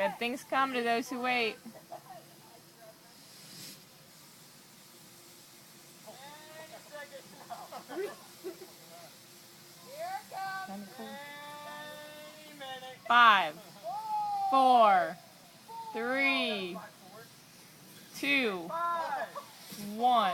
Good things come to those who wait. Five, 4, 3, 2, 1.